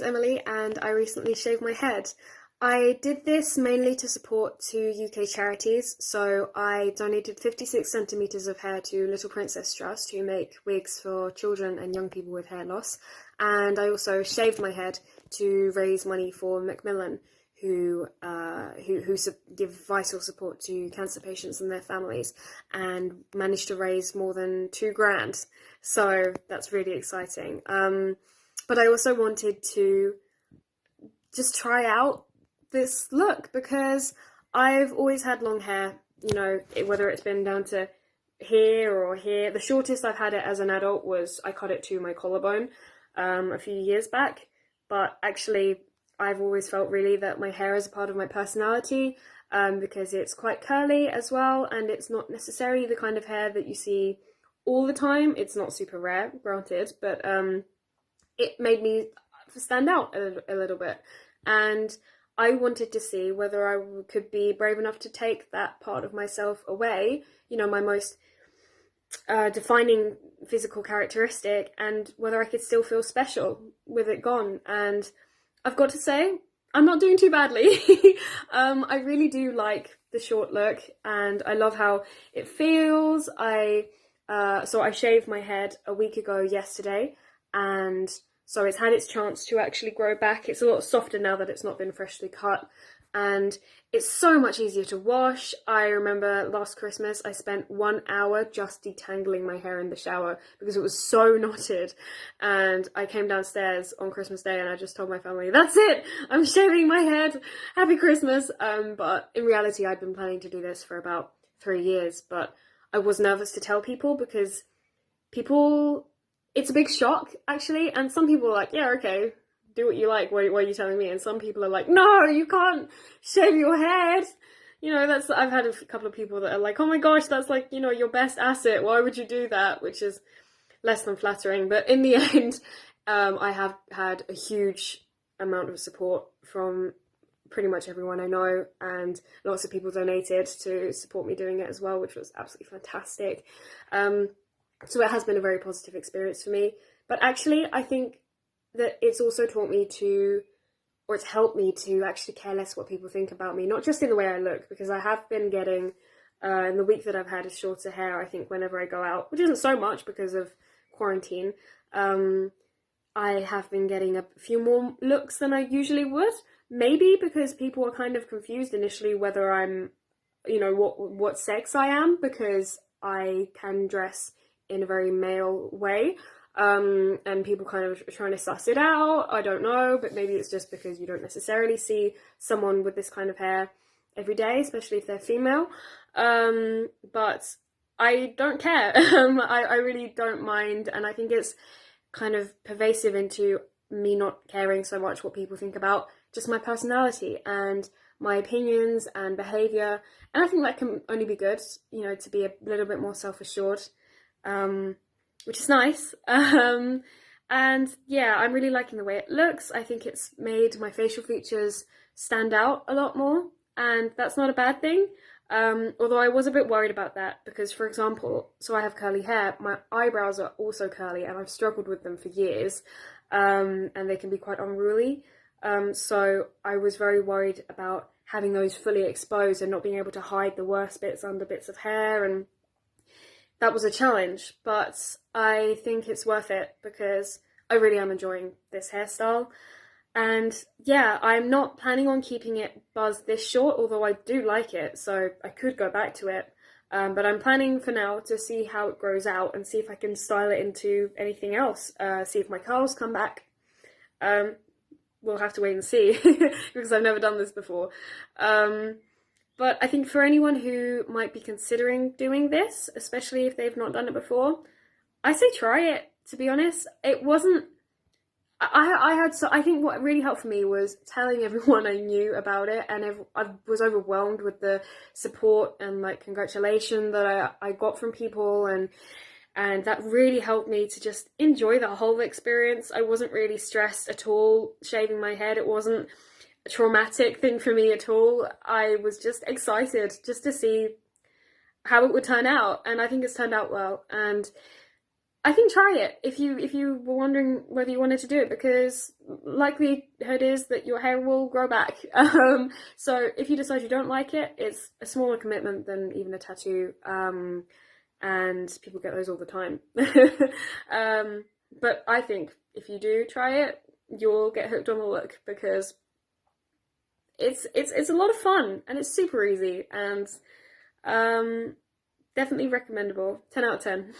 Emily, and I recently shaved my head. I did this mainly to support two UK charities, so I donated 56 centimetres of hair to Little Princess Trust, who make wigs for children and young people with hair loss, and I also shaved my head to raise money for Macmillan, who give vital support to cancer patients and their families, and managed to raise more than £2,000. So that's really exciting. But I also wanted to just try out this look because I've always had long hair, you know, whether it's been down to here or here. The shortest I've had it as an adult was I cut it to my collarbone a few years back. But actually, I've always felt really that my hair is a part of my personality because it's quite curly as well, and it's not necessarily the kind of hair that you see all the time. It's not super rare, granted, but it made me stand out a little bit. And I wanted to see whether I could be brave enough to take that part of myself away, you know, my most defining physical characteristic, and whether I could still feel special with it gone. And I've got to say, I'm not doing too badly. I really do like the short look, and I love how it feels. So I shaved my head a week ago yesterday, and so it's had its chance to actually grow back. It's a lot softer now that it's not been freshly cut, and it's so much easier to wash. I remember last Christmas I spent 1 hour just detangling my hair in the shower because it was so knotted, and I came downstairs on Christmas Day and I just told my family, that's it, I'm shaving my head, happy Christmas. But in reality I'd been planning to do this for about 3 years, but I was nervous to tell people because it's a big shock, actually, and some people are like, yeah, okay, do what you like, why are you telling me? And some people are like, no, you can't shave your head. You know, I've had a couple of people that are like, oh my gosh, that's like, you know, your best asset, why would you do that? Which is less than flattering, but in the end, I have had a huge amount of support from pretty much everyone I know, and lots of people donated to support me doing it as well, which was absolutely fantastic. So it has been a very positive experience for me. But actually, I think that it's also taught me or it's helped me to actually care less what people think about me, not just in the way I look, because I have been getting, in the week that I've had shorter hair, I think whenever I go out, which isn't so much because of quarantine, I have been getting a few more looks than I usually would. Maybe because people were kind of confused initially whether I'm, you know, what sex I am, because I can dress in a very male way, and people kind of trying to suss it out. I don't know, but maybe it's just because you don't necessarily see someone with this kind of hair every day, especially if they're female. But I don't care. I really don't mind, and I think it's kind of pervasive into me not caring so much what people think about just my personality and my opinions and behaviour, and I think that can only be good, you know, to be a little bit more self-assured, which is nice. And yeah, I'm really liking the way it looks. I think it's made my facial features stand out a lot more, and that's not a bad thing. Although I was a bit worried about that because, for example, so I have curly hair, my eyebrows are also curly, and I've struggled with them for years, and they can be quite unruly. So I was very worried about having those fully exposed and not being able to hide the worst bits under bits of hair, and that was a challenge, but I think it's worth it because I really am enjoying this hairstyle. And yeah, I'm not planning on keeping it buzzed this short, although I do like it, so I could go back to it. But I'm planning for now to see how it grows out and see if I can style it into anything else, see if my curls come back. We'll have to wait and see because I've never done this before. But I think for anyone who might be considering doing this, especially if they've not done it before, I say try it, to be honest. It wasn't... I think what really helped for me was telling everyone I knew about it, and I was overwhelmed with the support and like congratulation that I got from people, and that really helped me to just enjoy the whole experience. I wasn't really stressed at all shaving my head. It wasn't a traumatic thing for me at all. I was just excited just to see how it would turn out, and I think it's turned out well. And I think try it if you were wondering whether you wanted to do it, because likelihood is that your hair will grow back. So if you decide you don't like it, it's a smaller commitment than even a tattoo, and people get those all the time. But I think if you do try it, you'll get hooked on the look, because it's a lot of fun and it's super easy, and definitely recommendable. 10 out of 10.